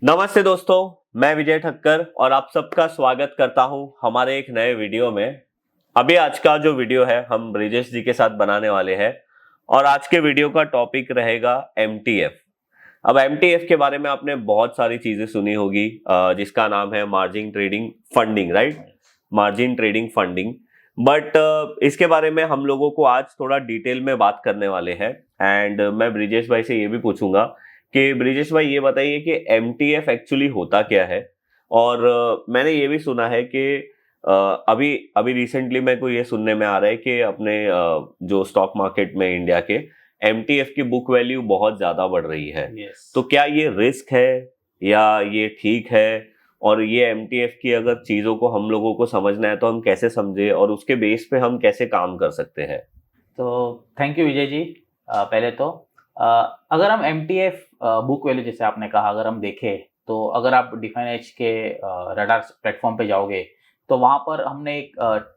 नमस्ते दोस्तों, मैं विजय ठक्कर और आप सबका स्वागत करता हूं हमारे एक नए वीडियो में। अभी आज का जो वीडियो है हम ब्रिजेश जी के साथ बनाने वाले हैं और आज के वीडियो का टॉपिक रहेगा एमटीएफ। अब एमटीएफ के बारे में आपने बहुत सारी चीजें सुनी होगी, जिसका नाम है margin trading funding, right? Margin trading funding. But इसके बारे में हम लोगों को आज थोड़ा डिटेल में बात करने वाले हैं। एंड मैं ब्रिजेश भाई से ये भी पूछूंगा कि ब्रिजेश भाई ये बताइए कि एमटीएफ एक्चुअली होता क्या है। और मैंने ये भी सुना है कि अभी अभी रिसेंटली मेरे को ये सुनने में आ रहा है कि अपने जो स्टॉक मार्केट में इंडिया के एमटीएफ की बुक वैल्यू बहुत ज्यादा बढ़ रही है। तो क्या ये रिस्क है या ये ठीक है? और ये एमटीएफ की अगर चीजों को हम लोगों को समझना है तो हम कैसे समझे और उसके बेस पे हम कैसे काम कर सकते हैं? तो थैंक यू विजय जी। पहले तो अगर हम एमटीएफ बुक वैल्यू जैसे आपने कहा अगर हम देखें तो अगर आप डिफाइनएज के रडार प्लेटफॉर्म पे जाओगे तो वहाँ पर हमने एक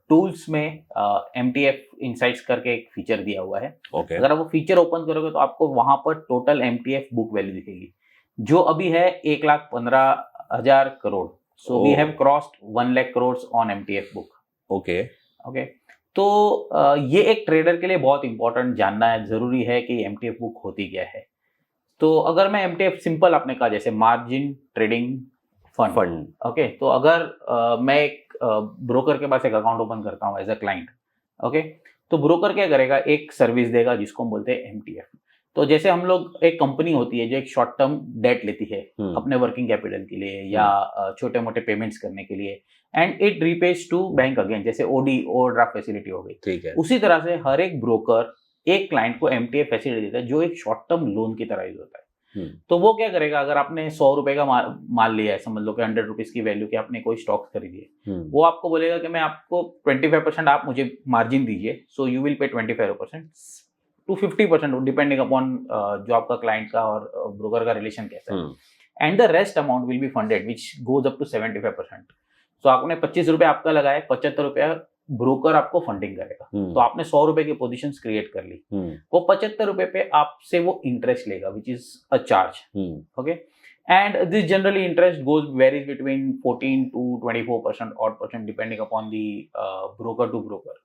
टूल्स में एमटीएफ इनसाइट्स करके एक फीचर दिया हुआ है। ओके। अगर आप वो फीचर ओपन करोगे तो आपको वहाँ पर टोटल एमटीएफ बुक वैल्यू दिखेगी जो अभी है 1,15,000 crore. So we have crossed 1 lakh crore on MTF book. Okay. Okay, तो ये एक ट्रेडर के लिए बहुत इंपॉर्टेंट जानना है, जरूरी है कि एमटीएफ बुक होती क्या है। तो अगर मैं एमटीएफ सिंपल आपने कहा जैसे मार्जिन ट्रेडिंग फंड। ओके, तो अगर मैं एक ब्रोकर के पास एक अकाउंट ओपन करता हूँ एज अ क्लाइंट, ओके, तो ब्रोकर क्या करेगा, एक सर्विस देगा जिसको हम बोलते हैं एमटीएफ। तो जैसे हम लोग एक कंपनी होती है जो एक शॉर्ट टर्म डेट लेती है अपने वर्किंग कैपिटल के लिए या छोटे मोटे पेमेंट्स करने के लिए, and it repays to bank again, जैसे ओडी ओवरड्राफ्ट फैसिलिटी हो गई। ठीक है। उसी तरह से हर एक ब्रोकर एक क्लाइंट को एमटीएफ फैसिलिटी देता है जो एक शॉर्ट टर्म लोन की तरह यूज होता है। तो वो क्या करेगा, अगर आपने 100 रुपए का माल लिया है, समझ लो कि 100 रुपीज की वैल्यू के आपने कोई स्टॉक खरीदी है, वो आपको बोलेगा कि मैं आपको 25% आप मुझे मार्जिन दीजिए, so you will pay 25% to 50% depending upon जो आपका क्लाइंट का और ब्रोकर का रिलेशन कैसा है, and the rest amount will be funded which goes up to 75%। So आपने 25 रुपए आपका लगाया, 75 रुपया ब्रोकर आपको फंडिंग करेगा। तो आपने 100 रुपए की पोजीशन क्रिएट कर ली, वो 75 रुपए पे आपसे वो इंटरेस्ट लेगा which is a charge. Okay, and this generally interest goes varies between 14 to 24% odd percent depending upon the broker to broker.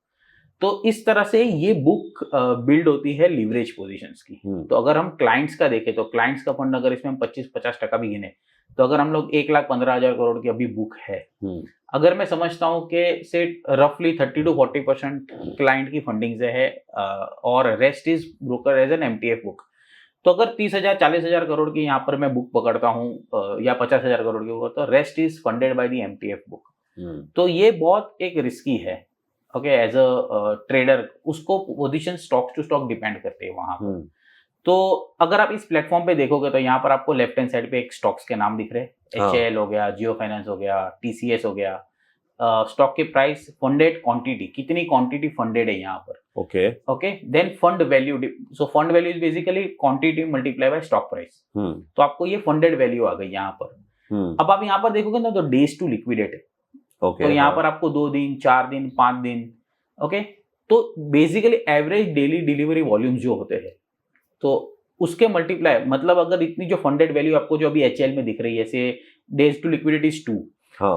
तो इस तरह से ये बुक बिल्ड होती है लीवरेज पोजीशंस की। तो अगर हम क्लाइंट्स का देखें तो क्लाइंट्स का फंड अगर इसमें हम 25-50% भी गिने तो अगर हम लोग 1,15,000 करोड़ की अभी बुक है, अगर मैं समझता हूँ कि से रफली 30 to 40% क्लाइंट की फंडिंग से है और rest is broker as an MTF book. तो अगर 30,000 40,000 करोड़ की यहाँ पर मैं बुक पकड़ता हूँ या 50,000 करोड़ की बुक, तो rest is funded by the MTF book. तो ये बहुत एक रिस्की है। ओके, एज अ ट्रेडर उसको position stock to stock depend करते हैं वहां पर। तो अगर आप इस प्लेटफॉर्म पे देखोगे तो यहाँ पर आपको लेफ्ट हैंड साइड पे एक स्टॉक्स के नाम दिख रहे हैं, एचएएल हो गया, जियो फाइनेंस हो गया, टीसीएस हो गया। स्टॉक के प्राइस, फंडेड क्वांटिटी, कितनी क्वांटिटी फंडेड है यहाँ पर। Okay okay, then fund value. So fund value is basically quantity multiply by stock price. तो आपको ये फंडेड वैल्यू आ गई यहाँ पर। अब आप यहाँ पर देखोगे ना तो डेज टू लिक्विडेट है। तो यहाँ पर आपको 2 दिन, 4 दिन, 5 दिन। ओके, तो basically average daily delivery volume जो होते हैं तो उसके मल्टीप्लाई, मतलब अगर इतनी जो फंडेड वैल्यू आपको जो अभी एचएल में दिख रही है, से डेज टू लिक्विडिटी इज 2,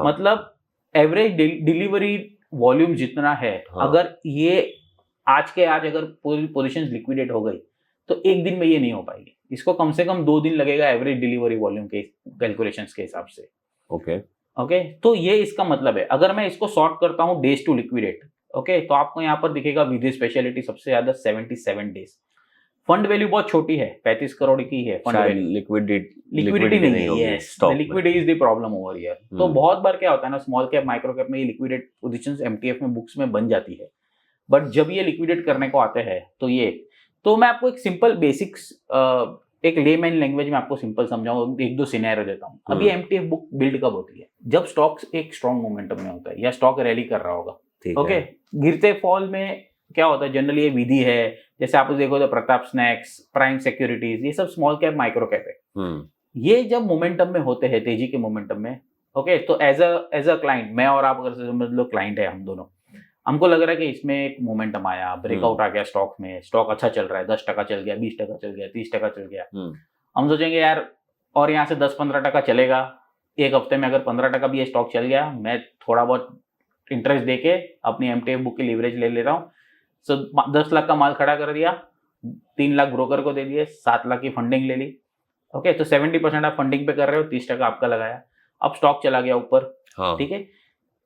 मतलब एवरेज डिलीवरी वॉल्यूम जितना है, अगर ये आज के आज अगर पूरी पोजीशंस लिक्विडेट हो गई तो एक दिन में ये नहीं हो पाएगी, इसको कम से कम 2 दिन लगेगा एवरेज डिलीवरी वॉल्यूम के कैलकुलेशंस के हिसाब से। ओके, तो ये इसका मतलब है। अगर मैं इसको सॉर्ट करता हूँ डेज टू लिक्विडेट, ओके, तो आपको यहाँ पर दिखेगा विधि स्पेशलिटी सबसे ज्यादा 77 डेज। फंड वैल्यू बहुत छोटी है, 35 करोड़ की है फंड वैल्यू, लिक्विडिटी नहीं है। Yes, liquidity is the problem over here. तो बहुत बार क्या होता है ना, स्मॉल कैप माइक्रो कैप में ये लिक्विडेट पोजीशंस एमटीएफ में बुक्स में बन जाती है, बट जब ये लिक्विडेट करने को आते हैं तो ये, तो मैं आपको एक सिंपल बेसिक्स एक लेमैन लैंग्वेज में आपको सिंपल समझाऊं, 1-2 सिनेरियो देता हूँ। अभी एमटीएफ बुक बिल्ड कब होती है, जब स्टॉक्स एक स्ट्रॉन्ग मोमेंटम में होता है या स्टॉक रैली कर रहा होगा। ओके, गिरते फॉल में क्या होता है, जनरली ये विधि है, जैसे आप देखो तो प्रताप स्नैक्स, प्राइम सिक्योरिटीज, ये सब स्मॉल कैप माइक्रो कैप है। ये जब मोमेंटम में होते हैं, तेजी के मोमेंटम में, ओके, तो एज अ क्लाइंट, मैं और आप अगर समझ लो क्लाइंट है हम दोनों, हमको लग रहा है कि इसमें एक मोमेंटम आया, ब्रेकआउट आ गया स्टॉक में, स्टॉक अच्छा चल रहा है, 10% चल गया, 20% चल गया, 30% चल गया। हम सोचेंगे यार और यहाँ से 10-15% चलेगा, एक हफ्ते में अगर 15% भी ये स्टॉक चल गया, मैं थोड़ा बहुत इंटरेस्ट देके अपनी MTF बुक की लीवरेज ले रहा हूँ। सो 10 लाख का माल खड़ा कर दिया, 3 लाख ब्रोकर को दे दिए, 7 लाख की फंडिंग ले ली। ओके, तो 70% आप फंडिंग पे कर रहे हो, 30% आपका लगाया, अब स्टॉक चला गया ऊपर। ठीक है,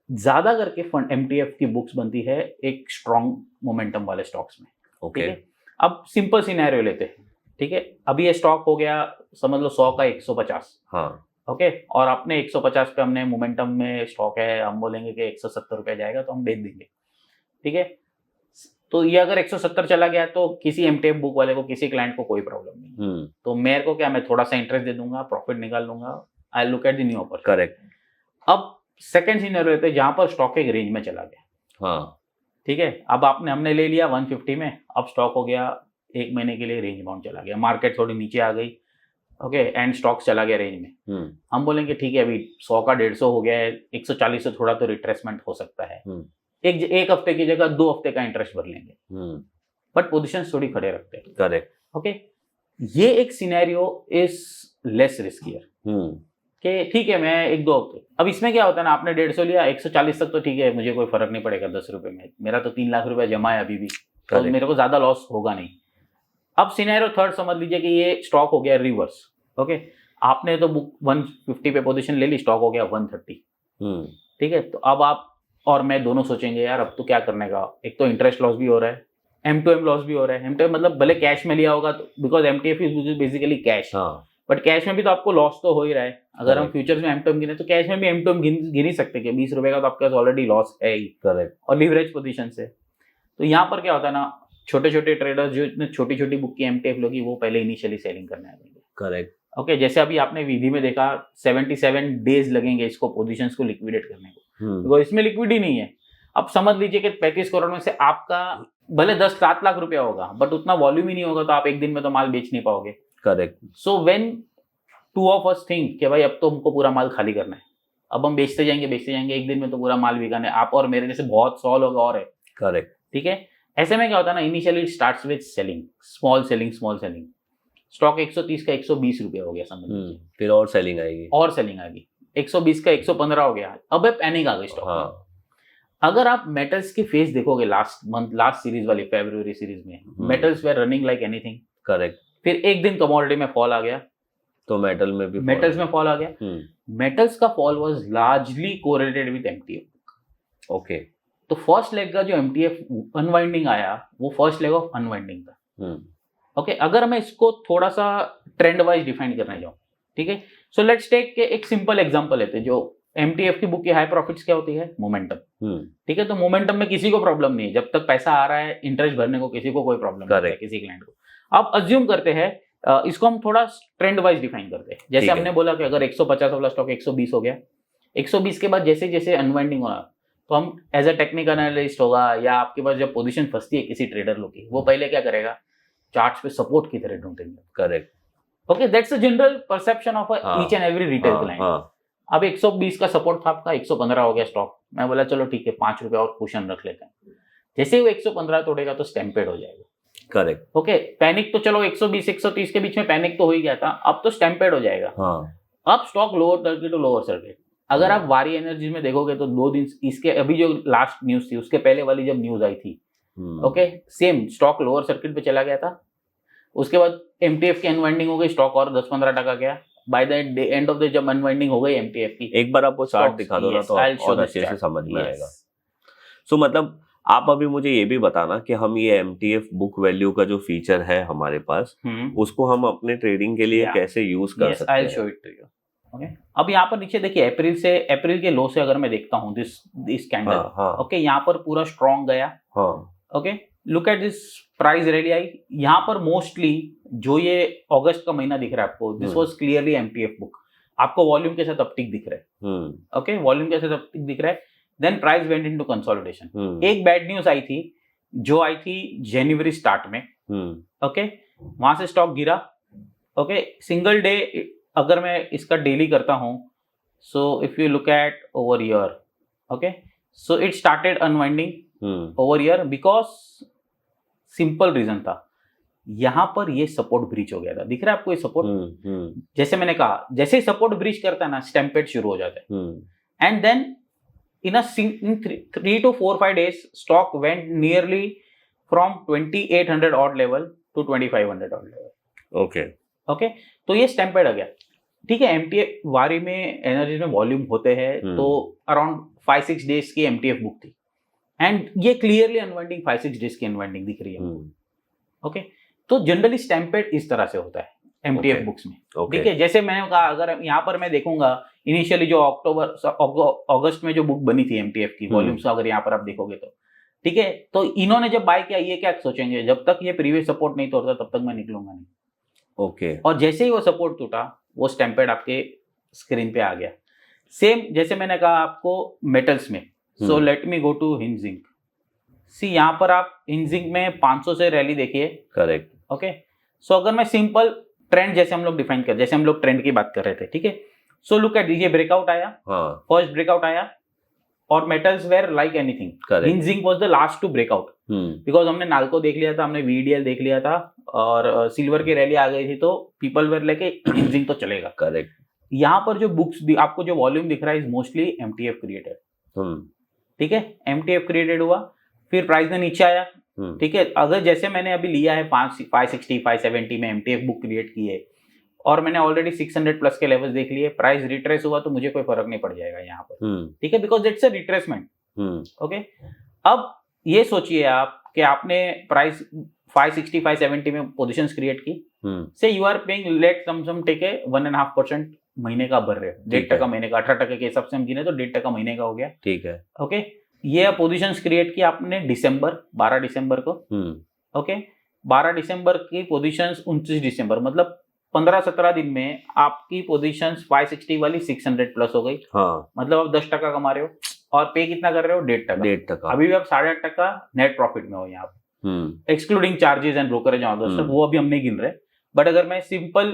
ज्यादा करके फंड MTF की बुक्स बनती है एक स्ट्रॉन्ग मोमेंटम वाले स्टॉक्स में। ठीक है, अब सिंपल सिनेरियो लेते हैं। ठीक है, अभी ये स्टॉक हो गया समझ लो 100 का 150। ओके, और आपने 150 पे हमने मोमेंटम में स्टॉक है, हम बोलेंगे कि 170 रुपये जाएगा तो हम बेच देंगे। ठीक है, तो ये अगर 170 चला गया तो किसी MTF बुक वाले को, किसी क्लाइंट को कोई प्रॉब्लम नहीं। तो मेरे को क्या, मैं थोड़ा सा इंटरेस्ट दे दूंगा, प्रॉफिट निकाल लूंगा, I look at the new offer. Correct. अब सेकंड सिनेरियो रहते हैं जहां पर स्टॉक एक रेंज में चला गया। ठीक है, अब हमने ले लिया 150 में, अब स्टॉक हो गया एक महीने के लिए रेंज बाउंड चला गया, मार्केट थोड़ी नीचे आ गई। ओके, एंड स्टॉक चला गया रेंज में। हम बोलेंगे ठीक है, अभी 100 का 150 हो गया है, 140 से थोड़ा तो रिट्रेसमेंट हो सकता है, एक हफ्ते की जगह 2 हफ्ते का इंटरेस्ट भर लेंगे, बट पोजीशन थोड़ी खड़े रखते हैं। करेक्ट। ओके, ये एक सिनेरियो इज लेस रिस्कियर कि ठीक है मैं 1-2 हफ्ते, अब इसमें क्या होता है ना, आपने 150 लिया, 140 तक तो ठीक है, मुझे कोई फर्क नहीं पड़ेगा 10 रुपए में, मेरा तो 3 लाख रुपए जमा है अभी भी, तो मेरे को ज्यादा लॉस होगा नहीं। अब सिनेरियो थर्ड समझ लीजिए कि ये स्टॉक हो गया रिवर्स। ओके, आपने तो बुक 150 पे पोजीशन ले ली, स्टॉक हो गया 130। ठीक है, तो अब आप और मैं दोनों सोचेंगे यार अब तो क्या करने का, एक तो इंटरेस्ट लॉस भी हो रहा है, M2M लॉस भी हो रहा है। M2M मतलब भले कैश में लिया होगा, तो because MTF is basically cash, but cash में भी तो आपको लॉस तो हो ही रहा है। अगर हम फ्यूचर्स में M2M गिने तो कैश में भी M2M गिन ही सकते हैं, 20 रुपए का तो आपके पास ऑलरेडी लॉस है ही। करेक्ट। और लीवरेज पोजीशन से तो यहाँ पर क्या होता है ना, छोटे छोटे ट्रेडर्स जो इतने छोटी छोटी बुक की MTF लोगी, वो पहले इनिशियली सेलिंग करने आएंगे। करेक्ट। ओके, जैसे अभी आपने विधि में देखा 77 डेज लगेंगे इसको पोजीशंस को लिक्विडेट करने को, तो इसमें लिक्विड ही नहीं है। अब समझ लीजिए कि 35 करोड़ में से आपका भले 10-7 लाख रुपया होगा, बट उतना वॉल्यूम ही नहीं होगा, तो आप एक दिन में तो माल बेच नहीं पाओगे। Correct. So when two of us think कि भाई अब तो हमको पूरा माल खाली करना है, अब हम बेचते जाएंगे, एक दिन में तो पूरा माल बिकाना है, आप और मेरे जैसे बहुत 100 लोग और है। करेक्ट। ठीक है, ऐसे में क्या होता है ना, initially it starts with selling, small selling. Stock 130 का 120 रुपया हो गया समझ लीजिए, फिर और सेलिंग आएगी 120 का 115 हो गया, अब पैनिक आ गई स्टॉक में। अगर आप मेटल्स की फेज देखोगे लास्ट सीरीज वाली फरवरी सीरीज में, metals were running like anything. Correct. फिर एक दिन कमोडिटी में फॉल आ गया, तो मेटल्स में फॉल आ गया। मेटल्स का fall was largely correlated with MTF। Okay, तो फर्स्ट लेग का जो MTF अनवाइंडिंग आया, वो फर्स्ट लेग ऑफ अनवाइंडिंग था। ओके, अगर मैं इसको थोड़ा सा ट्रेंड वाइज डिफाइन करने जाऊं, ठीक है, सो लेट्स टेक एक सिंपल एग्जांपल लेते हैं, जो MTF की बुक की हाई प्रॉफिट्स क्या होती है, मोमेंटम। ठीक है, तो मोमेंटम में किसी को प्रॉब्लम नहीं है, जब तक पैसा आ रहा है इंटरेस्ट भरने को किसी को कोई प्रॉब्लम नहीं है, किसी क्लाइंट को। अब अज्यूम करते हैं इसको हम थोड़ा ट्रेंड वाइज डिफाइन करते हैं, जैसे हमने बोला कि अगर 150 वाला स्टॉक 120 हो गया, 120 के बाद जैसे जैसे अनवाइंडिंग होना, तो हम एज अ टेक्निकल एनालिस्ट होगा, या आपके पास जब पोजीशन फंसती है किसी ट्रेडर लोग की, वो पहले क्या करेगा, चार्ट्स पे सपोर्ट की तरह ढूंढेंगे। Correct. Okay, that's a general perception of each and every retail client. अब 120 का सपोर्ट था आपका, 115 हो गया स्टॉक, मैं बोला चलो ठीक है 5 रुपए और कुशन रख लेते हैं, जैसे वो 115 तोड़ेगा तो स्टैम्पेड हो जाएगा। करेक्ट। ओके, पैनिक तो चलो 120-130 के बीच में पैनिक तो हो ही गया था, अब तो स्टैम्पेड हो जाएगा। अब stock lower circuit to lower circuit. अगर आप वारी एनर्जी में देखोगे तो 2 दिन इसके अभी जो लास्ट न्यूज थी, उसके पहले वाली जब न्यूज आई थी, okay, same stock lower circuit पे चला गया था, उसके बाद MTF की अनवाइंडिंग हो गई, स्टॉक और 10-15% गया। By the end of the जब अनवाइंडिंग हो गई MTF की, एक बार आपको चार्ट दिखा दो ना, तो और अच्छे से समझ में आएगा। सो मतलब आप अभी मुझे ये भी बताना कि हम ये MTF बुक वैल्यू का जो फीचर है हमारे पास, उसको हम अपने ट्रेडिंग के लिए कैसे यूज कर सकते हैं। I'll show it to you. Okay, अब यहाँ पर नीचे देखिए, अप्रैल के लो से अगर मैं देखता हूँ दिस कैंडल, ओके, यहाँ पर पूरा स्ट्रॉन्ग गया। Okay, look at this price rally आई, यहाँ पर मोस्टली जो ये अगस्त का महीना दिख रहा है आपको, this was clearly MTF book, आपको वॉल्यूम के साथ अपटिक दिख रहा है। ओके, वॉल्यूम के साथ अपटिक दिख रहा है, then price went into consolidation. एक बैड न्यूज आई थी, जो आई थी जनवरी स्टार्ट में। ओके, वहां से स्टॉक गिरा। ओके, सिंगल डे अगर मैं इसका डेली करता हूं, so if you look at over year, okay, so it started unwinding over year, because simple reason था, यहाँ पर ये सपोर्ट ब्रीच हो गया था, दिख रहा है आपको ये सपोर्ट? जैसे मैंने कहा, जैसे ही सपोर्ट ब्रीच करता है ना, स्टैम्पेड शुरू हो जाता है। And then in 3 to 4-5 days stock went nearly from 2800 odd level to 2500 odd level। Okay तो ये स्टैम्पेड आ गया, ठीक है। एमटीएफ वारी में एनर्जी में वॉल्यूम होते हैं, तो अराउंड 5-6 डेज की एमटीएफ बुक थी, एंड ये क्लियरली अनवाइंडिंग 5-6 डेज की अनवाइंडिंग दिख रही है। ओके तो जनरली स्टैम्पेड इस तरह से होता है एमटीएफ बुक्स में, ठीक है। जैसे मैंने कहा, अगर यहाँ पर मैं देखूंगा इनिशियली जो अगस्त में जो बुक बनी थी एमटीएफ की वॉल्यूम्स, अगर यहाँ पर आप देखोगे तो, ठीक है। तो इन्होंने जब बाय किया, ये क्या सोचेंगे, जब तक ये प्रीवियस सपोर्ट नहीं तोड़ता तब तक मैं निकलूंगा नहीं। और जैसे ही वो सपोर्ट टूटा, वो स्टैम्पेड आपके स्क्रीन पे आ गया। सेम जैसे मैंने कहा आपको मेटल्स में, so let me go to Hind Zinc. See यहाँ पर आप हिंज जिंक में 500 से रैली देखिए, करेक्ट। ओके सो अगर मैं सिंपल ट्रेंड जैसे हम लोग डिफाइन कर, जैसे हम लोग ट्रेंड की बात कर रहे थे, ठीक है। सो लुक एट, ये ब्रेकआउट आया, फर्स्ट ब्रेकआउट आया, और metals were like anything. Hind zinc was the last to breakout, because हमने नाल्को देख लिया था, हमने वीडीएल देख लिया था, और सिल्वर की रैली आ गई थी, तो पीपल वेयर लेके हिंज जिंक तो चलेगा, करेक्ट। यहाँ पर जो बुक्स आपको जो वॉल्यूम दिख रहा है इज मोस्टली एमटीएफ क्रिएटेड, ठीक है। एमटीएफ क्रिएटेड हुआ, फिर प्राइस में नीचे आया, ठीक है। अगर जैसे मैंने अभी लिया है 560 570 में एमटीएफ बुक क्रिएट की है, और मैंने ऑलरेडी 600 प्लस के लेवल्स देख लिए, प्राइस रिट्रेस हुआ तो मुझे कोई फर्क नहीं पड़ जाएगा यहाँ पर, ठीक है, because it's a retracement. Okay अब ये सोचिए आप कि आपने प्राइस 560 570 में पोजीशंस क्रिएट की, say you are paying let some take 1.5% महीने का भर रहे हो, 1.5% महीने का, 18% के हिसाब से हम गिने तो 1.5% महीने का हो गया, ठीक है। ओके ये पोजीशंस क्रिएट की आपने 12 दिसंबर को, ओके 12 दिसंबर की पोजीशंस 29 दिसंबर, मतलब 15-17 दिन में आपकी पोजीशंस 560 वाली 600 प्लस हो गई, मतलब आप 10% कमा रहे हो, और पे कितना कर रहे हो, 1.5%। अभी भी आप 8.5% नेट प्रॉफिट में हो यहाँ पे, एक्सक्लूडिंग चार्जेस एंड ब्रोकरेज, वो अभी हम नहीं गिन रहे। बट अगर मैं सिंपल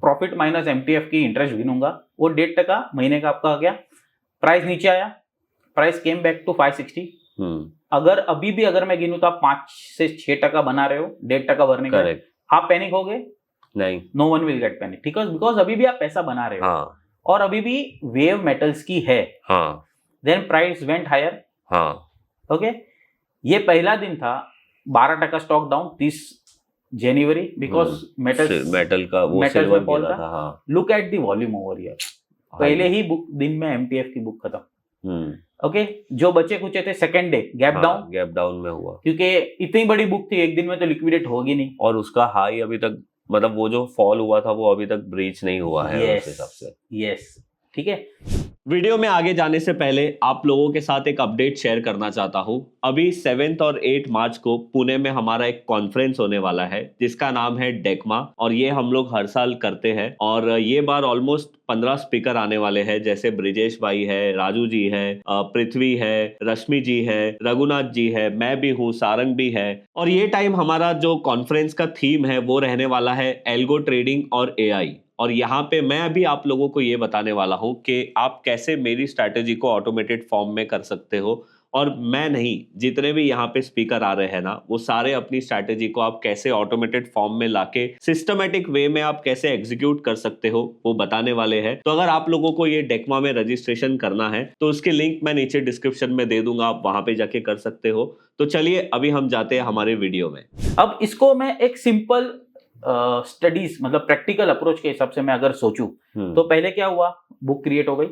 प्रॉफिट माइनस एमटीएफ की इंटरेस्ट गिनूंगा, वो 1.5% महीने का आपका आ गया। प्राइस नीचे आया, प्राइस केम बैक टू 560। अगर अभी भी अगर मैं गिनूं तो आप 5 से 6% बना रहे हो 1.5% भरने का, आप पैनिक हो गए नहीं, no one will get panic, ठीक है, बिकॉज अभी भी आप पैसा बना रहे हो, और अभी भी वेव मेटल्स की है। Then price went higher, okay ये पहला दिन था, 12% स्टॉक डाउन 30 जनवरी, बिकॉज मेटल का वो सिल्वर फॉल था। Look at the volume over here, पहले ही दिन में एमटीएफ की बुक खत्म। ओके जो बचे कुचे थे सेकंड डे गैप डाउन में हुआ, क्योंकि इतनी बड़ी बुक थी, एक दिन में तो लिक्विडेट होगी नहीं, और उसका हाई अभी तक, मतलब वो जो फॉल हुआ था वो अभी तक ब्रीच नहीं हुआ है उस हिसाब से। यस ठीक है। वीडियो में आगे जाने से पहले आप लोगों के साथ एक अपडेट शेयर करना चाहता हूं। अभी 7 और 8 मार्च को पुणे में हमारा एक कॉन्फ्रेंस होने वाला है जिसका नाम है डेकमा, और ये हम लोग हर साल करते हैं, और ये बार ऑलमोस्ट 15 स्पीकर आने वाले हैं, जैसे ब्रिजेश भाई है, राजू जी है, पृथ्वी है, रश्मि जी है, रघुनाथ जी है, मैं भी हूँ, सारंग भी है। और ये टाइम हमारा जो कॉन्फ्रेंस का थीम है वो रहने वाला है एल्गो ट्रेडिंग और एआई। और यहाँ पे मैं अभी आप लोगों को ये बताने वाला हूँ कि आप कैसे मेरी स्ट्रैटेजी को ऑटोमेटेड फॉर्म में कर सकते हो, और मैं नहीं, जितने भी यहाँ पे स्पीकर आ रहे हैं ना, वो सारे अपनी स्ट्रैटेजी को आप कैसे ऑटोमेटेड फॉर्म में लाके सिस्टमेटिक वे में आप कैसे एग्जीक्यूट कर सकते हो वो बताने वाले हैं। तो अगर आप लोगों को ये डेकमा में रजिस्ट्रेशन करना है तो उसके लिंक मैं नीचे डिस्क्रिप्शन में दे दूंगा, आप वहां पे जाके कर सकते हो। तो चलिए अभी हम जाते हैं हमारे वीडियो में। अब इसको मैं एक सिंपल स्टडीज मतलब प्रैक्टिकल अप्रोच के हिसाब से मैं अगर सोचूं तो पहले क्या हुआ, बुक क्रिएट हो गई,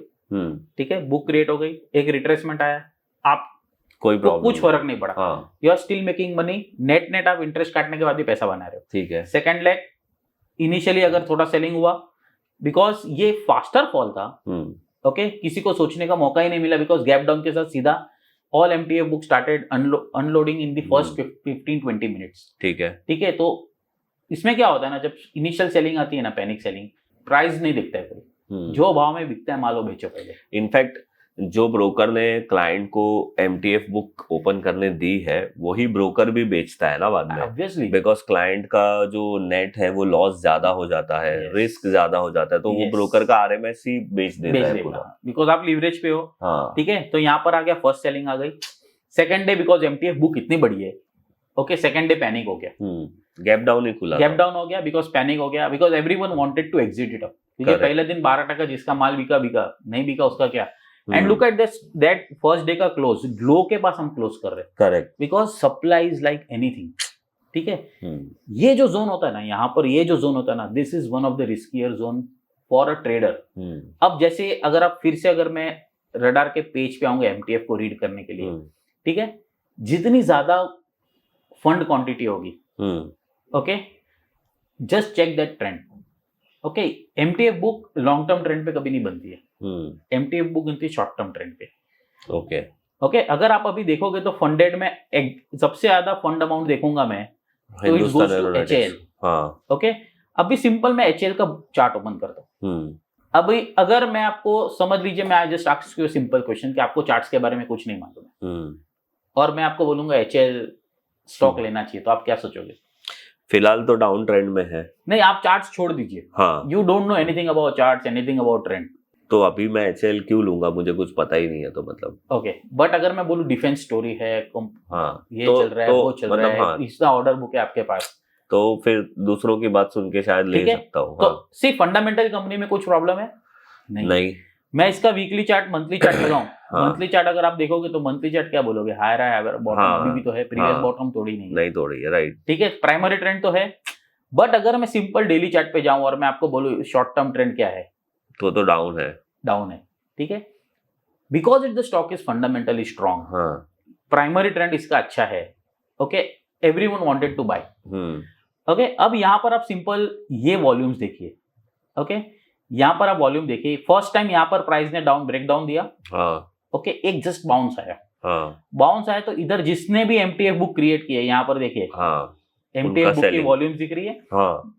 ठीक है, बुक क्रिएट हो गई, एक रिट्रेसमेंट आया, आप कोई प्रॉब्लम, कुछ फर्क नहीं पड़ा, you are still making money, net आप इंटरेस्ट काटने के बाद भी पैसा बना रहे हो, ठीक है। सेकंड लेग इनिशियली अगर थोड़ा सेलिंग हुआ, बिकॉज ये फास्टर फॉल था, ओके किसी को सोचने का मौका ही नहीं मिला, बिकॉज गैप डाउन के साथ सीधा all MTF book started unloading in the first 15-20 minutes, ठीक है। तो इसमें क्या होता है ना, जब इनिशियल सेलिंग आती है ना, पैनिक सेलिंग, प्राइस नहीं दिखता है कोई, जो भाव में बिकता है मालो बेचो पहले। इनफैक्ट जो ब्रोकर ने क्लाइंट को एमटीएफ बुक ओपन करने दी है वही ब्रोकर भी बेचता है ना बाद में, ऑब्वियसली, बिकॉज क्लाइंट का जो नेट है वो लॉस ज्यादा हो जाता है, रिस्क ज्यादा हो जाता है, तो वो ब्रोकर का आरएमएस ही बेच देता है पूरा, बिकॉज आप लीवरेज पे हो, ठीक है। तो यहाँ पर आ गया फर्स्ट सेलिंग आ गई। Second day because MTF book इतनी बड़ी है, ओके सेकंड डे पैनिक हो गया, गैप डाउन ही खुला, गैप डाउन हो गया बिकॉज पैनिक हो गया, because everyone wanted to exit it up, क्योंकि पहले दिन 12 जिसका माल बिका नहीं बिका उसका क्या। And look at this, that first day का क्लोज लो के पास हम क्लोज कर रहे हैं, correct, because supply is like anything, ठीक है। ये जो जोन होता है ना यहाँ पर, ये जो जोन होता है ना, this is one of the riskier zone for a trader. अब जैसे अगर आप फिर से, अगर मैं रडार के पेज पे आऊंगा एमटीएफ को रीड करने के लिए, ठीक है, जितनी ज्यादा फंड क्वांटिटी होगी, okay, just check that trend, okay. MTF book long term trend पे कभी नहीं बनती है, एमटीएफ बुक बनती है शॉर्ट टर्म ट्रेंड पे, ओके ओके। अगर आप अभी देखोगे तो फंडेड में सबसे ज्यादा फंड अमाउंट देखूंगा मैं, तो it goes to HAL, okay. अभी सिंपल मैं एचएएल का चार्ट ओपन करता हूँ। अभी अगर मैं आपको, समझ लीजिए मैं just ask you simple question कि आपको चार्ट्स के बारे में कुछ नहीं मालूम है, और मैं आपको बोलूंगा एचएएल स्टॉक लेना चाहिए, तो आप क्या सोचोगे? फिलहाल तो डाउन ट्रेंड में है। नहीं, आप चार्ट्स छोड़ दीजिए, हाँ, you don't know anything about charts, anything about trend, तो अभी मैं एचएएल क्यों लूंगा, मुझे कुछ पता ही नहीं है, तो मतलब ओके। बट अगर मैं बोलूं डिफेंस स्टोरी है, हाँ, ये तो, चल रहा है, वो चल रहा है, हाँ, इसका ऑर्डर बुक है आपके पास, तो फिर दूसरों की बात सुन के शायद ले सकता हूँ। तो सी फंडामेंटल कंपनी में कुछ प्रॉब्लम है नहीं। मैं इसका वीकली चार्ट, मंथली चार्ट लगाऊं, मंथली चार्ट अगर आप देखोगे तो मंथली चार्ट क्या बोलोगे, हायर है, बॉटम अभी भी तो है, प्रीवियस बॉटम तोड़ी नहीं तोड़ी है, राइट, ठीक है, प्राइमरी ट्रेंड तो है। बट अगर मैं सिंपल डेली चार्ट पे जाऊं और मैं आपको बोलूं शॉर्ट टर्म ट्रेंड क्या है, तो डाउन है, ठीक है, because it the stock is fundamentally strong, primary trend इसका अच्छा है, okay, everyone wanted to buy, okay. अब यहाँ पर आप सिंपल ये वॉल्यूम्स देखिए, ओके, यहाँ पर आप वॉल्यूम देखिए, फर्स्ट टाइम यहाँ पर प्राइस ने ब्रेक डाउन दिया, ओके, एक जस्ट बाउंस आया, बाउंस आया, तो इधर जिसने भी एमटीएफ बुक क्रिएट किया, यहाँ पर देखिए, एमटीएफ बुक की वॉल्यूम दिख रही है,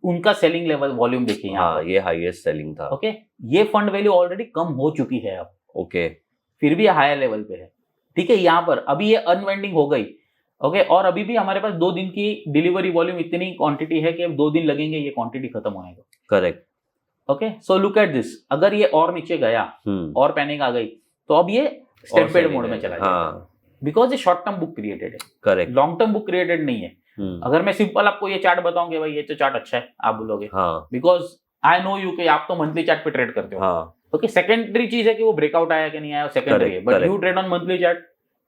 उनका सेलिंग लेवल वॉल्यूम देखिए, ये हाईएस्ट सेलिंग था, ओके। ये फंड वैल्यू ऑलरेडी कम हो चुकी है अब, ओके, फिर भी हायर लेवल पे है, ठीक है। यहाँ पर अभी ये अनवेंडिंग हो गई, ओके, और अभी भी हमारे पास 2 दिन की डिलीवरी वॉल्यूम इतनी क्वांटिटी है कि अब 2 दिन लगेंगे ये क्वांटिटी खत्म होने को, correct, okay. So look at this, अगर ये और नीचे गया और पैनिक आ गई, तो अब ये स्टेप मोड में चला जाएगा, बिकॉज ये शॉर्ट टर्म बुक क्रिएटेड है, correct, long term book created नहीं है। अगर मैं सिंपल आपको ये चार्ट बताऊंगे, भाई ये तो चार्ट अच्छा है, आप बोलोगे, बिकॉज आई नो यू कि आप तो मंथली चार्ट पे ट्रेड करते हो, ओके। सेकेंडरी चीज है कि वो ब्रेकआउट आया कि नहीं आया, सेकेंडरी है, but you trade on monthly chart,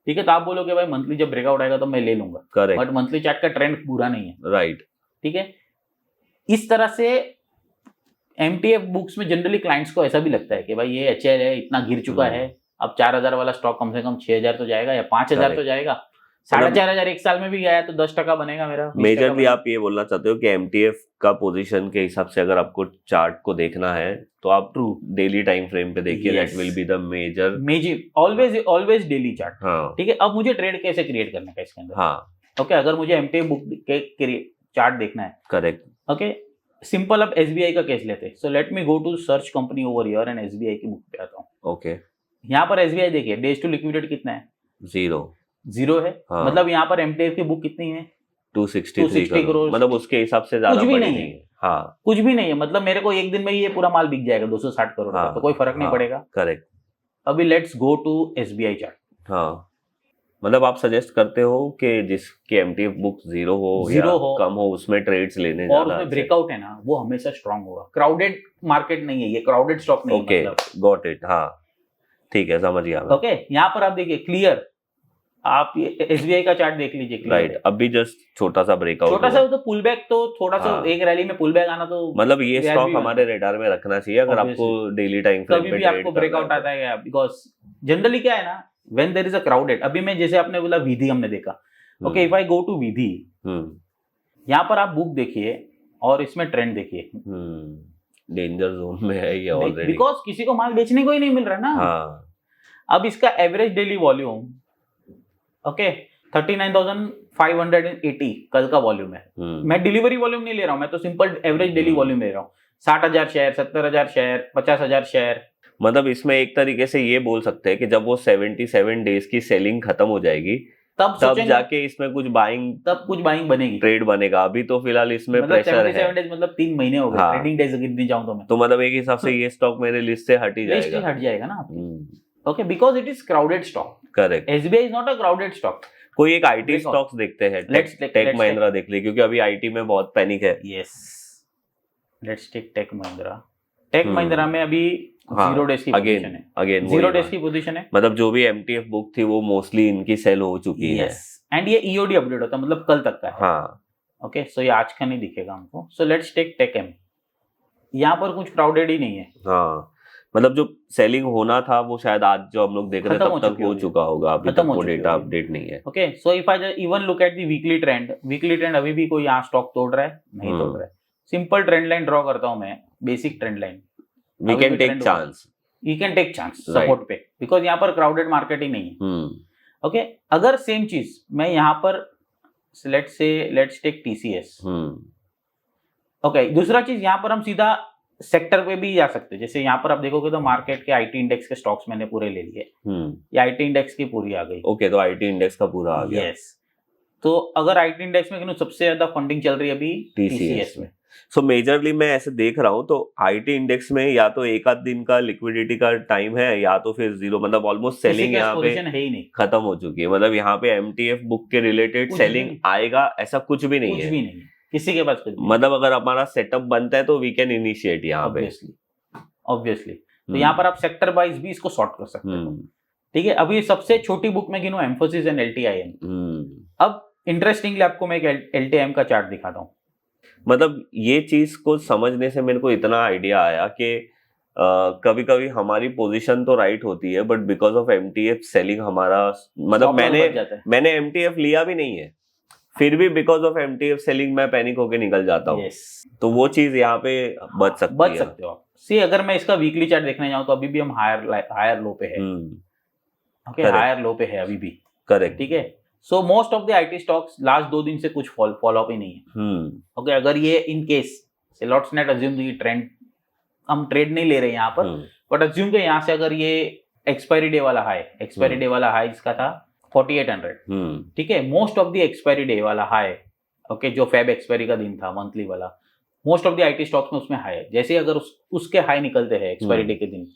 ठीक है। तो आप बोलोगे भाई मंथली जब ब्रेकआउट आएगा तो मैं ले लूंगा, करेक्ट, बट मंथली चार्ट का ट्रेंड पूरा नहीं है, राइट, ठीक है। इस तरह से एमटीएफ बुक्स में जनरली क्लाइंट्स को ऐसा भी लगता है कि भाई ये एचएएल है, इतना गिर चुका है, अब 4000 वाला स्टॉक कम से कम 6000 तो जाएगा, या 5000 तो जाएगा, 4500 एक साल में भी गया तो 10% बनेगा मेरा। मेजरली आप ये बोलना चाहते हो कि एमटीएफ का पोजीशन के हिसाब से अगर आपको चार्ट को देखना है तो आप ट्रू डेली टाइम फ्रेम पे देखिए, that will be the major always daily chart, ठीक है। अब मुझे ट्रेड कैसे क्रिएट करने का इसके अंदर, ओके, अगर मुझे एमटीएफ बुक के चार्ट देखना है, करेक्ट, ओके, सिंपल अब एसबीआई का केस लेते हैं, so let me go to search company over here and SBI की बुक पे आता हूँ, ओके। यहाँ पर एसबीआई देखिए, डेज टू लिक्विडेट कितना है, 0 है, मतलब यहाँ पर एमटीएफ की बुक कितनी है, 260 करोड़, मतलब उसके हिसाब से ज्यादा कुछ भी नहीं है, हाँ, कुछ भी नहीं है, मतलब मेरे को एक दिन में ये पूरा माल बिक जाएगा 260 करोड़ का, तो कोई फर्क नहीं पड़ेगा, करेक्ट। अभी let's go to SBI chart, हाँ, मतलब आप सजेस्ट करते हो कि जिसके एमटीएफ बुक 0 हो कम हो, उसमें ट्रेड्स लेने, और उसमें ब्रेकआउट है ना, वो हमेशा स्ट्रांग होगा। क्राउडेड मार्केट नहीं है ये, क्राउडेड स्टॉक नहीं है, ओके, गॉट इट, हाँ, ठीक है, समझ गया मैं, ओके। यहाँ पर आप देखिए क्लियर, आप ये एसबीआई का चार्ट देख लीजिए, राइट, अभी जस्ट छोटा सा ब्रेकआउट, छोटा सा तो पुल बैक, तो थोड़ा सा एक रैली में पुल बैक आना, तो मतलब ये स्टॉक हमारे रेडार में रखना चाहिए अगर आपको डेली टाइम फ्रेम पे कभी भी आपको ब्रेकआउट आता है, बिकॉज जनरली क्या है ना, when there is a crowded, अभी मैं जैसे आपने बोला विधि हमने देखा, okay, if I go to Vidhi, यहाँ पर आप बुक देखिए और इसमें ट्रेंड देखिए, डेंजर जोन में है ये ऑलरेडी, बिकॉज किसी को माल बेचने को ही नहीं मिल रहा ना। अब इसका एवरेज डेली वॉल्यूम, ओके, 39,580 कल का वॉल्यूम है, मैं डिलीवरी वॉल्यूम नहीं ले रहा हूं, मैं तो सिंपल एवरेज डेली वॉल्यूम ले रहा हूँ, 60,000 शेयर, 70,000 शेयर, 50,000 शेयर। मतलब इसमें एक तरीके से ये बोल सकते हैं कि जब वो 77 डेज की सेलिंग खत्म हो जाएगी तब जाके इसमें कुछ बाइंग बनेगी, ट्रेड बनेगा। अभी तो फिलहाल इसमें मतलब प्रेशर है, 77 डेज मतलब 3 महीने हो गए, ट्रेडिंग डेज गिनने जाऊं तो मैं, तो मतलब एक हिसाब से ये स्टॉक मेरे लिस्ट से हट जाएगा ना, okay, because it is crowded stock, correct. SBI is not a crowded stock, कोई एक आईटी Breakout. स्टॉक्स देखते हैं, Let's टेक महिंद्रा देख ली, क्योंकि अभी आईटी में बहुत पैनिक है। Yes, let's take tech Mahindra. Tech Mahindra में अभी 0 डेज की पोजीशन है, अगेन 0 डेज की पोजीशन है। मतलब जो भी एमटीएफ बुक थी वो मोस्टली इनकी सेल हो चुकी है। एंड ये ईओडी अपडेट होता है, मतलब कल तक का है। हाँ, ओके, सो ये आज का नहीं दिखेगा हमको। So let's take tech M. यहाँ पर कुछ क्राउडेड ही नहीं है। हाँ, मतलब जो सेलिंग होना था वो शायद आज जो हम लोग देख रहे हैं तब तक हो चुका होगा, अभी तक वो डेटा अपडेट नहीं है। Okay, so if I even look at the weekly trend अभी भी कोई यहाँ स्टॉक तोड़ रहा है? नहीं तोड़ रहा है। सिंपल ट्रेंड लाइन ड्रॉ करता हूँ मैं, basic trend line. We can take chance support पे, बिकॉज यहाँ पर क्राउडेड मार्केट ही नहीं है। ओके, अगर सेम चीज मैं यहाँ पर लेट्स टेक टीसीएस। ओके, दूसरा चीज यहाँ पर हम सीधा सेक्टर पे भी जा सकते हैं। जैसे यहाँ पर आप देखोगे तो मार्केट के आईटी इंडेक्स के स्टॉक्स मैंने पूरे ले लिए। ये आईटी इंडेक्स की पूरी आ गई। ओके, तो आईटी इंडेक्स का पूरा आ गया। यस, तो अगर आईटी इंडेक्स में सबसे ज्यादा फंडिंग चल रही है अभी टीसीएस में। सो मेजरली मैं ऐसे देख रहा हूँ तो आईटी इंडेक्स में या तो एक आध दिन का लिक्विडिटी का टाइम है या तो फिर जीरो, मतलब ऑलमोस्ट सेलिंग यहाँ पे है ही नहीं, खत्म हो चुकी है। मतलब यहाँ पे एमटीएफ बुक के रिलेटेड सेलिंग आएगा ऐसा कुछ भी नहीं है, किसी के पास कुछ। मतलब अगर हमारा सेटअप बनता है तो वी कैन इनिशिएट यहाँ पे ऑब्वियसली। तो यहाँ पर आप सेक्टर वाइज भी इसको सॉर्ट कर सकते हो। ठीक है, अभी सबसे छोटी बुक में गिनो एम्फोसिस एंड एलटीआईएम। अब इंटरेस्टिंगली आपको मैं एक एलटीआईएम का चार्ट दिखाता हूँ। मतलब ये चीज को समझने से मेरे को इतना आइडिया आया कि कभी कभी हमारी पोजीशन तो राइट होती है but because of MTF selling हमारा, मतलब मैंने एमटीएफ लिया भी नहीं है फिर भी बिकॉज ऑफ एमटीएफ सेलिंग मैं पैनिक होके निकल जाता हूँ। तो वो चीज यहाँ पे बच सकते हो आप। सी अगर मैं इसका वीकली चार्ट देखने जाऊँ तो अभी भी हम हायर लो पे है। ओके, हायर लो पे है अभी भी। करेक्ट, ठीक है। So most of the IT stocks last 2 दिन से कुछ फॉलो अप ही नहीं है। ओके, अगर ये in case let's not assume the trend, हम ट्रेड नहीं ले रहे यहाँ पर, बट अज्यूम के यहाँ से अगर ये एक्सपायरी डे वाला हाई इसका था 4800। ठीक है, most of the expiry day वाला हाई, ओके, जो फेब एक्सपायरी का दिन था मंथली वाला, most of the IT stocks में उसमें हाई है। जैसे अगर उसके हाई निकलते हैं एक्सपायरी डे के दिन,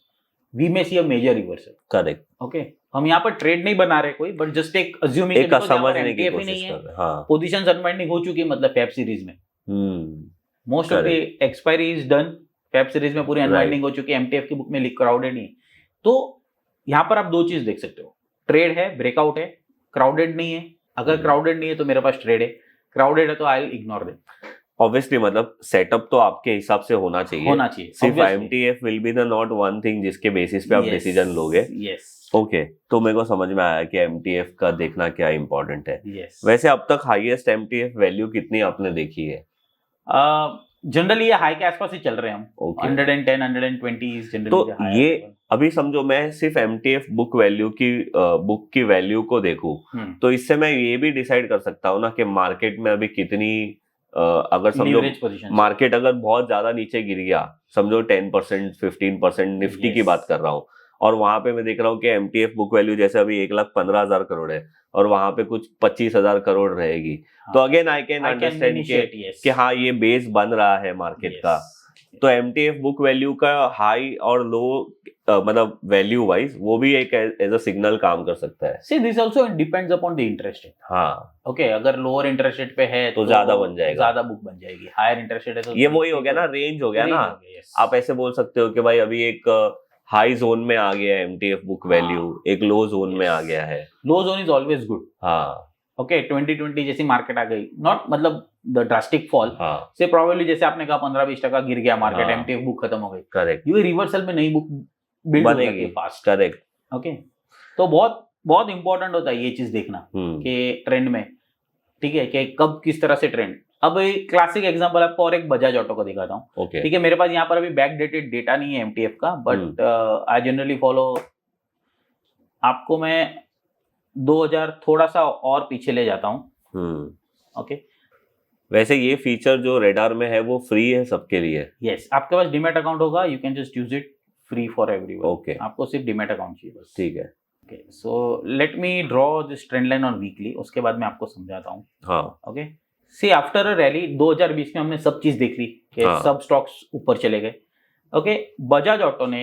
we may see a major reversal. Correct. Okay, हम यहाँ पर ट्रेड नहीं बना रहे कोई, बट जस्ट एक अज्यूमिंग एक समझने की कोशिश कर रहे हैं। हाँ, पोजीशंस अनवाइंडिंग हो चुकी है, मतलब फेब सीरीज में most of the expiry is done. Feb series में पूरी अनवाइंडिंग हो चुकी है, एमटीएफ की बुक में क्राउडेड नहीं। तो यहाँ पर आप 2 चीज देख सकते हो, ट्रेड है, ब्रेकआउट है, क्राउडेड नहीं है। अगर क्राउडेड नहीं है तो मेरे पास ट्रेड है, क्राउडेड है तो I will ignore them. Obviously, मतलब सेटअप तो आपके हिसाब से होना चाहिए। सिर्फ MTF will be the not one thing जिसके बेसिस पे आप डिसीजन लोगे। ओके, तो मेरे को समझ में आया कि एमटीएफ का देखना क्या इंपॉर्टेंट है। वैसे अब तक हाईएस्ट एमटीएफ वैल्यू कितनी आपने देखी है? जनरली ये हाई के आसपास ही चल रहे हैं हम। 110 120 जनरली। तो ये अभी समझो मैं सिर्फ एमटीएफ बुक की वैल्यू को देखूं तो इससे मैं ये भी डिसाइड कर सकता हूँ ना कि मार्केट में अभी कितनी, अगर समझो मार्केट अगर बहुत ज्यादा नीचे गिर गया, समझो 10% 15%, निफ्टी की बात कर रहा हूँ, और वहां पे मैं देख रहा हूँ कि एमटीएफ बुक वैल्यू जैसे अभी 1,15,000 करोड़ है और वहां पे कुछ 25,000 करोड़ रहेगी, तो अगेन आई कैन अंडरस्टैंड कि हाँ ये बेस बन रहा है मार्केट का। तो एमटीएफ बुक वैल्यू का हाई और लो, मतलब वैल्यू वाइज वो भी एक एज अ सिग्नल काम कर सकता है। See this also depends upon the interest rate. हाँ, ओके, अगर लोअर इंटरेस्ट रेट पे है तो ज्यादा बन जाएगा, ज्यादा बुक बन जाएगी। हायर इंटरेस्ट रेट है तो ये वही हो गया ना, रेंज हो गया ना। आप ऐसे बोल सकते हो कि भाई अभी एक हाई जोन में आ गया है एमटीएफ बुक वैल्यू, एक लो जोन में आ गया है। लो जोन इज ऑलवेज गुड। हाँ, ओके, 2020 जैसी मार्केट आ गई, नॉट मतलब द ड्रास्टिक फॉल से प्रोबेबली जैसे आपने कहा 15-20% गिर गया मार्केट, एमटीएफ बुक खत्म हो गई। करेक्ट, ये रिवर्सल में नई बुक बिल्ड बनेगी फास्ट। करेक्ट। ओके, तो बहुत बहुत इंपॉर्टेंट होता है ये चीज देखना कि ट्रेंड में, ठीक है, कि कब किस तरह से ट्रेंड। अब एक क्लासिक एग्जांपल आपको और एक बजाज ऑटो का दिखाता हूँ। ठीक है, मेरे पास यहाँ पर अभी बैक डेटेड डेटा नहीं है एमटीएफ का, बट आई जनरली फॉलो। आपको मैं 2000 थोड़ा सा और पीछे ले जाता हूँ। ओके, वैसे ये फीचर जो रेडार में है वो फ्री है सबके लिए? यस, आपके पास डीमैट अकाउंट होगा, you can just use it free for everyone. Okay, आपको सिर्फ डीमैट अकाउंट चाहिए बस। ठीक है। Okay, so let me draw this trend line on weekly, उसके बाद मैं आपको समझाता हूँ। हाँ, okay, see after a rally 2020 में हमने सब चीज देख ली कि सब स्टॉक्स ऊपर चले गए। ओके, बजाज ऑटो ने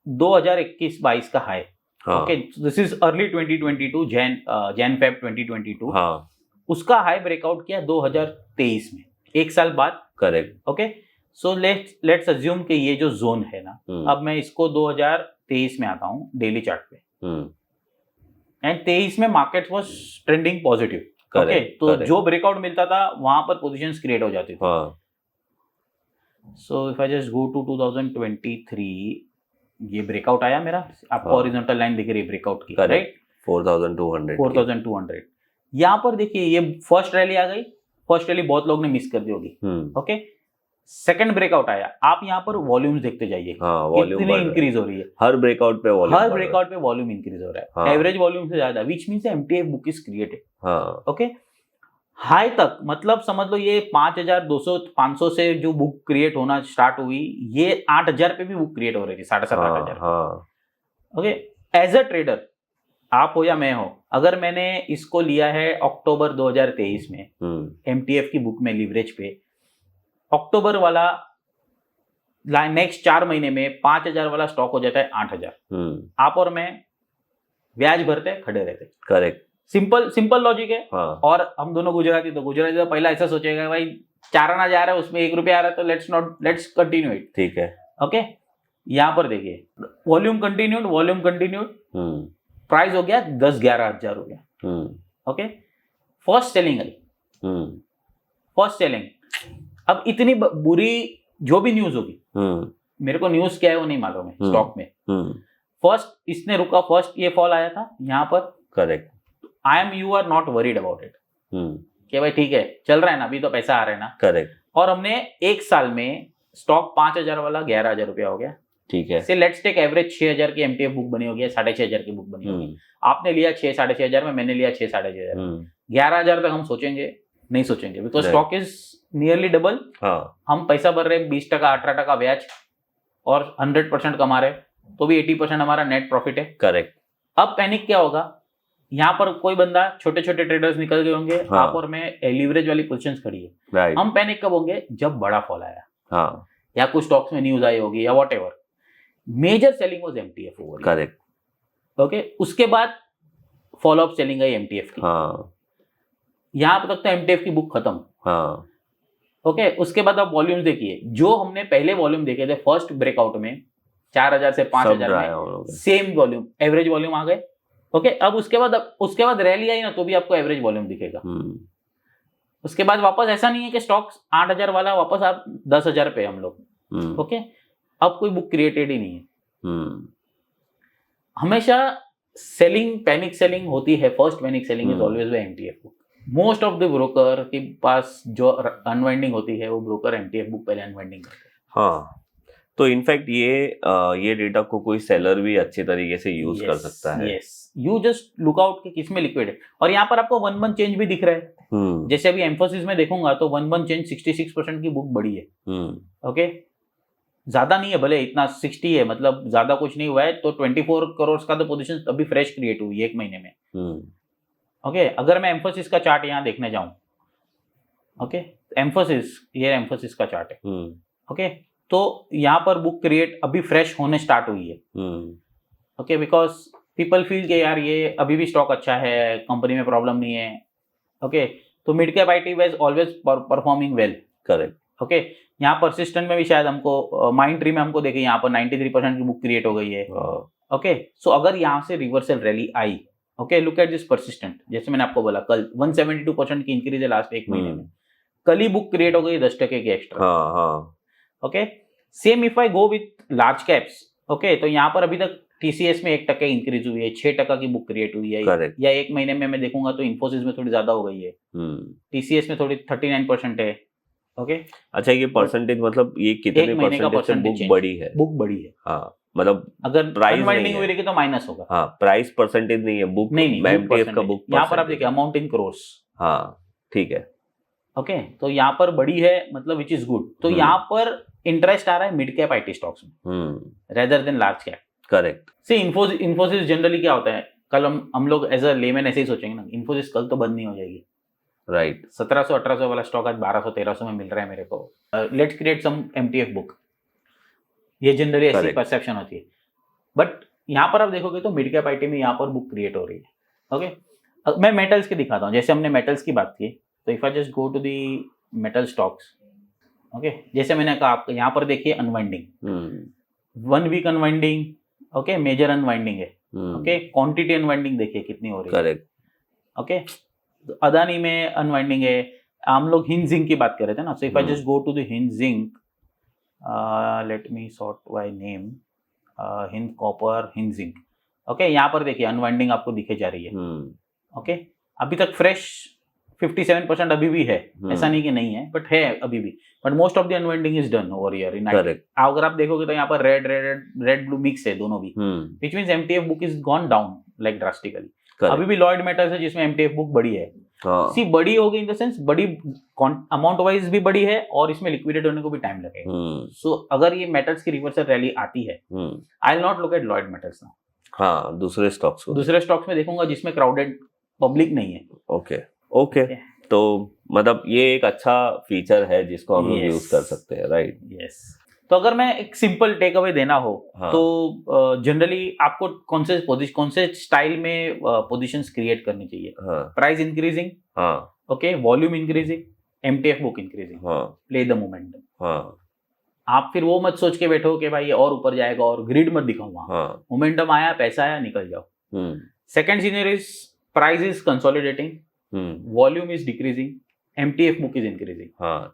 2021-22 का हाई हाँ, okay, this is early 2022, Jan Feb 2022। हाँ, उसका हाई ब्रेकआउट किया 2023 में, एक साल बाद। Correct. Okay, so let's assume कि ये जो जोन है ना, अब मैं इसको 2023 में आता हूँ डेली चार्ट पे, एंड 23 में market was trending positive. Okay, तो जो ब्रेकआउट मिलता था वहां पर पोजीशंस क्रिएट हो जाती थी। So if I just go to 2023, ये ब्रेकआउट आया मेरा, आपको हॉरिजॉन्टल लाइन दिख रही है ब्रेकआउट की, राइट? 4200। यहाँ पर देखिए ये फर्स्ट रैली आ गई, फर्स्ट रैली बहुत लोग ने मिस कर दी होगी। ओके, सेकंड ब्रेकआउट आया, आप यहाँ पर वॉल्यूम्स देखते जाइए, कितनी इंक्रीज हो रही है हर ब्रेकआउट पे वॉल्यूम इंक्रीज हो रहा है, एवरेज वॉल्यूम से ज्यादा, which means MTF book is created. Okay, high तक मतलब समझ लो ये 5200-500 से जो बुक क्रिएट होना स्टार्ट हुई, ये 8000 पे भी बुक क्रिएट हो रही थी, 7,500-8,000। ओके, एज अ ट्रेडर आप हो या मैं हो, अगर मैंने इसको लिया है अक्टूबर 2023 में एमटीएफ की बुक में लिवरेज पे, अक्टूबर वाला नेक्स्ट 4 महीने में 5000 वाला स्टॉक हो जाता है 8000, आप और मैं ब्याज भरते खड़े रहते। करेक्ट, सिंपल लॉजिक है। और हम दोनों गुजराती तो पहला ऐसा सोचेगा भाई 4 आना जा रहा है, उसमें 1 रुपया आ रहा है, तो लेट्स कंटिन्यू इट। ठीक है, ओके। यहाँ पर देखिए वॉल्यूम कंटिन्यूड, प्राइस हो गया 10-11 हजार हो गया। ओके, फर्स्ट सेलिंग आई, फर्स्ट सेलिंग। अब इतनी बुरी जो भी न्यूज होगी, मेरे को न्यूज क्या है वो नहीं मालूम है स्टॉक में, फर्स्ट इसने रुका, फर्स्ट ये फॉल आया था यहाँ पर, correct. You are not worried about it कि भाई ठीक है चल रहा है ना, अभी तो पैसा आ रहा है ना, करेक्ट। और हमने एक साल में स्टॉक 5000 वाला 11,000 रुपया हो गया, ठीक है। से लेट्स टेक एवरेज 6000 की एमटीएफ बुक बनी होगी, 6500 की बुक बनी होगी, आपने लिया 6-6500 में, मैंने लिया 6-6500 में, 11,000 तक हम नहीं सोचेंगे because stock is nearly double. हम पैसा भर रहे 20%, 18% ब्याज और 100% कमा रहे, तो भी 80% हमारा नेट प्रॉफिट है, करेक्ट। अब पैनिक क्या होगा, यहाँ पर कोई बंदा, छोटे छोटे ट्रेडर्स निकल गए होंगे, आप और मैं लीवरेज वाली पोजीशंस खड़ी है, हम पैनिक कब होंगे, जब बड़ा फॉल आया, या कुछ स्टॉक्स में न्यूज आई होगी या whatever, major selling was MTF over, correct. Okay, उसके बाद फॉलो अप सेलिंग आई एमटीएफ की, यहाँ तक तो एमटीएफ की बुक खत्म। ओके, उसके बाद आप वॉल्यूम देखिए, जो हमने पहले वॉल्यूम देखे थे फर्स्ट ब्रेकआउट में 4000 से 5000 में, सेम वॉल्यूम, एवरेज वॉल्यूम आ गए। ओके, अब उसके बाद रैली आई ना, तो भी आपको एवरेज वॉल्यूम दिखेगा। उसके बाद वापस ऐसा नहीं है कि स्टॉक्स 8000 वाला वापस आप 10,000 पे हम लोग। ओके, अब कोई बुक क्रिएटेड ही नहीं है। हमेशा सेलिंग, पैनिक सेलिंग होती है, first panic selling is always by MTF book. Most of the broker के पास जो अनवाइंडिंग होती है, वो ब्रोकर एमटीएफ बुक पहले अनवाइंडिंग करते हैं। हाँ, तो इनफैक्ट ये डेटा को कोई सेलर भी अच्छे तरीके से यूज कर सकता है। Yes, you just look out कि किसमें लिक्विड है, और यहाँ पर आपको 1 मंथ चेंज भी दिख रहा है। जैसे अभी एम्फोसिस में देखूंगा तो 1 मंथ चेंज 66% की बुक बढ़ी है। ओके, ज्यादा नहीं है, भले इतना 60 है, मतलब ज्यादा कुछ नहीं हुआ है, तो 24 करोड़ का तो पोजीशन अभी फ्रेश क्रिएट हुई है 1 महीने में। ओके, अगर मैं एम्फोसिस का चार्ट यहाँ देखने जाऊं, ओके, एम्फोसिस, ये एम्फोसिस का चार्ट है। ओके, तो यहाँ पर बुक क्रिएट अभी फ्रेश होने स्टार्ट हुई है। ओके, बिकॉज पीपल फील कि यार ये अभी भी स्टॉक अच्छा है, कंपनी में प्रॉब्लम नहीं है। ओके, तो mid cap IT was always performing well, correct. Okay, यहाँ परसिस्टेंट में भी शायद हमको, माइंड ट्री में हमको देखे यहाँ पर 93% की बुक क्रिएट हो गई है। ओके, सो अगर यहाँ से reversal rally I, okay, look at this persistent, जैसे मैंने आपको बोला कल 172% की इंक्रीज है लास्ट 1 महीने में, कल ही बुक क्रिएट हो गई 10% की extra. Okay, same if I go with large caps, okay, तो यहाँ पर अभी तक टीसीएस में 1% इंक्रीज हुई है, 6% की बुक क्रिएट हुई है, या 1 महीने में मैं देखूंगा तो इन्फोसिस में थोड़ी ज्यादा हो गई है, टीसीएस में थोड़ी 39% है। ओके, अच्छा, ये परसेंटेज मतलब ये कितने परसेंटेज से बुक बढ़ी है? बुक बढ़ी है, हाँ, मतलब अगर प्राइस नहीं हुई रहेगी तो माइनस होगा। हाँ, प्राइस परसेंटेज नहीं है, बुक नहीं, एमटीएफ का बुक, यहाँ पर आप देखिए अमाउंट इन करोर्स। हाँ, ठीक है। ओके, तो यहाँ पर बड़ी है, मतलब विच इज गुड। तो यहाँ पर इंटरेस्ट आ रहा है मिड कैप आईटी स्टॉक्स में rather than large cap, correct. See Infosys generally क्या होता है, कल हम लोग एज अ लेमैन ऐसे ही सोचेंगे ना, इन्फोसिस कल तो बंद नहीं हो जाएगी, राइट। 1700-1800 वाला स्टॉक आज 1200-1300 में मिल रहा है मेरे को, let's create some MTF book, ये जनरली ऐसी परसेप्शन होती है। बट यहाँ पर आप देखोगे तो मिड कैप आईटी में यहाँ पर बुक क्रिएट हो रही है। ओके, मैं मेटल्स के दिखाता हूँ। जैसे हमने मेटल्स की बात की, तो if I just go to the metal stocks, okay, जैसे मैंने कहा आपको यहाँ पर देखिए unwinding, 1 week unwinding, okay, major unwinding है, ओके, क्वांटिटी अनवाइंडिंग देखिए कितनी हो रही है। करेक्ट। ओके, अदानी में अनवाइंडिंग है। हम लोग हिंद जिंक की बात कर रहे थे ना, so if I just go to the Hind zinc, let me sort by name, Hind copper, Hind zinc, okay, यहाँ पर देखिए अनवाइंडिंग आपको दिखे जा रही है। ओके, अभी तक फ्रेश 57% अभी भी है, ऐसा नहीं कि नहीं है, बट है अभी भी, but most of the unwinding is done over here in night. अगर आप देखोगे तो यहाँ पर रेड ब्लू मिक्स है दोनों भी, which means MTF book is gone down like drastically. अभी भी लॉयड मेटल्स है जिसमें एमटीएफ बुक बड़ी है। सी बड़ी होगी इन द सेंस, बड़ी अमाउंट वाइज भी बड़ी है और इसमें लिक्विडेट होने को भी टाइम लगेगा। सो अगर ये मेटल्स की रिवर्सल रैली आती है, I will not look at Lloyd metals now. हाँ, दूसरे स्टॉक्स में देखूंगा जिसमें क्राउडेड पब्लिक नहीं है। ओके, तो मतलब ये एक अच्छा फीचर है जिसको हम लोग यूज कर सकते हैं, राइट? यस। तो अगर मैं एक सिंपल टेक अवे देना हो, तो जनरली आपको कौन से स्टाइल में पोजीशंस क्रिएट करनी चाहिए? Price increasing, okay, volume increasing, MTF book increasing, play the momentum. आप फिर वो मत सोच के बैठो कि भाई और ऊपर जाएगा और ग्रिड मत दिखाओ वहां। मोमेंटम आया, पैसा आया, निकल जाओ। Second senior is price is consolidating, volume is decreasing, MTF book is increasing.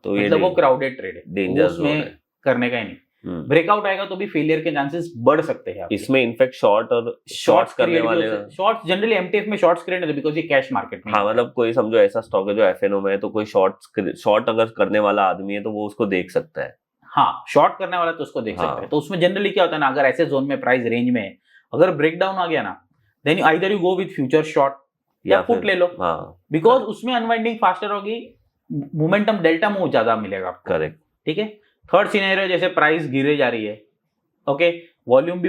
तो ये मतलब वो क्राउडेड ट्रेड है, डेंजर उसमें करने का ही नहीं। ब्रेकआउट आएगा तो भी फेलियर के चांसेस बढ़ सकते हैं। इसमें इनफैक्ट शॉर्ट्स करने वाले, शॉर्ट्स जनरली एमटीएफ में शॉर्ट्स क्रिएट होते हैं बिकॉज़ ये कैश मार्केट में। हाँ, मतलब कोई समझो ऐसा स्टॉक है जो एफएनओ में है, तो कोई शॉर्ट अगर करने वाला आदमी है तो वो उसको देख सकता है। हाँ, शॉर्ट करने वाला तो उसको देख सकता है। तो उसमें जनरली क्या होता है ना, अगर ऐसे जोन में प्राइस रेंज में है, अगर ब्रेकडाउन आ गया ना, then either you go with future short या पुट ले लो, बिकॉज उसमें अनवाइंडिंग फास्टर होगी, मोमेंटम डेल्टा मूव ज्यादा मिलेगा आपको। करेक्ट, ठीक है। थर्ड सिनेरियो, जैसे प्राइस गिरे जा रही है, ओके, वॉल्यूम भी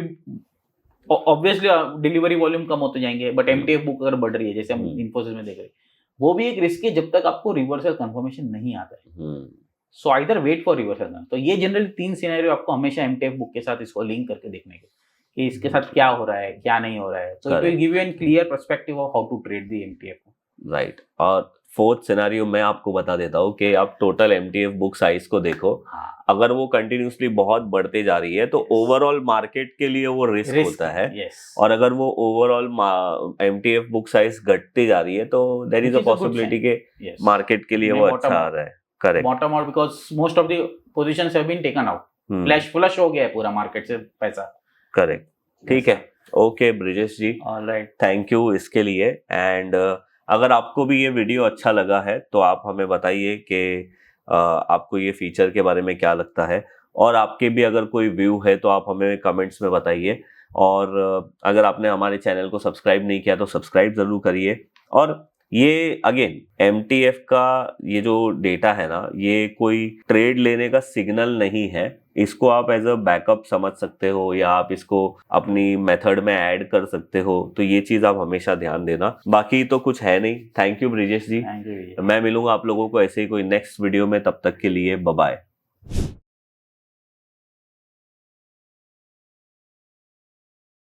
ऑब्वियसली डिलीवरी वॉल्यूम कम होते जाएंगे, बट एमटीएफ बुक अगर बढ़ रही है, जैसे हम इन्फोसिस में देख रहे हैं, वो भी एक रिस्क है जब तक आपको रिवर्सल कंफर्मेशन नहीं आता है। So either wait for reversal. तो ये जनरली 3 सिनेरियो आपको हमेशा एमटीएफ बुक के साथ इसको लिंक करके देखने के कि इसके साथ क्या हो रहा है, क्या नहीं हो रहा है। तो it will give you an clear perspective of how to trade the MTF. Right. और फोर्थ सिनेरियो मैं आपको बता देता हूँ कि आप टोटल एमटीएफ बुक साइज को देखो। अगर वो कंटिन्यूसली बहुत बढ़ते जा रही है तो ओवरऑल मार्केट के लिए वो रिस्क होता है। और अगर वो ओवरऑल एमटीएफ बुक साइज घटती जा रही है तो देयर इज अ पॉसिबिलिटी के मार्केट के लिए वो अच्छा आ रहा है। Correct, bottom out, because most of the positions have been taken out. Flush हो गया है पूरा मार्केट से पैसा। करेक्ट, ठीक है। Okay Brijesh ji, all right, thank you इसके लिए। एंड अगर आपको भी ये वीडियो अच्छा लगा है तो आप हमें बताइए कि आपको ये फीचर के बारे में क्या लगता है, और आपके भी अगर कोई व्यू है तो आप हमें कमेंट्स में बताइए। और अगर आपने हमारे चैनल को सब्सक्राइब नहीं किया तो सब्सक्राइब जरूर करिए। और ये अगेन एमटीएफ का ये जो डेटा है ना, ये कोई ट्रेड लेने का सिग्नल नहीं है। इसको आप एज अ बैकअप समझ सकते हो या आप इसको अपनी मेथड में ऐड कर सकते हो। तो ये चीज आप हमेशा ध्यान देना, बाकी तो कुछ है नहीं। थैंक यू ब्रिजेश जी, मैं मिलूंगा आप लोगों को ऐसे ही कोई नेक्स्ट वीडियो में। तब तक के लिए बाय बाय।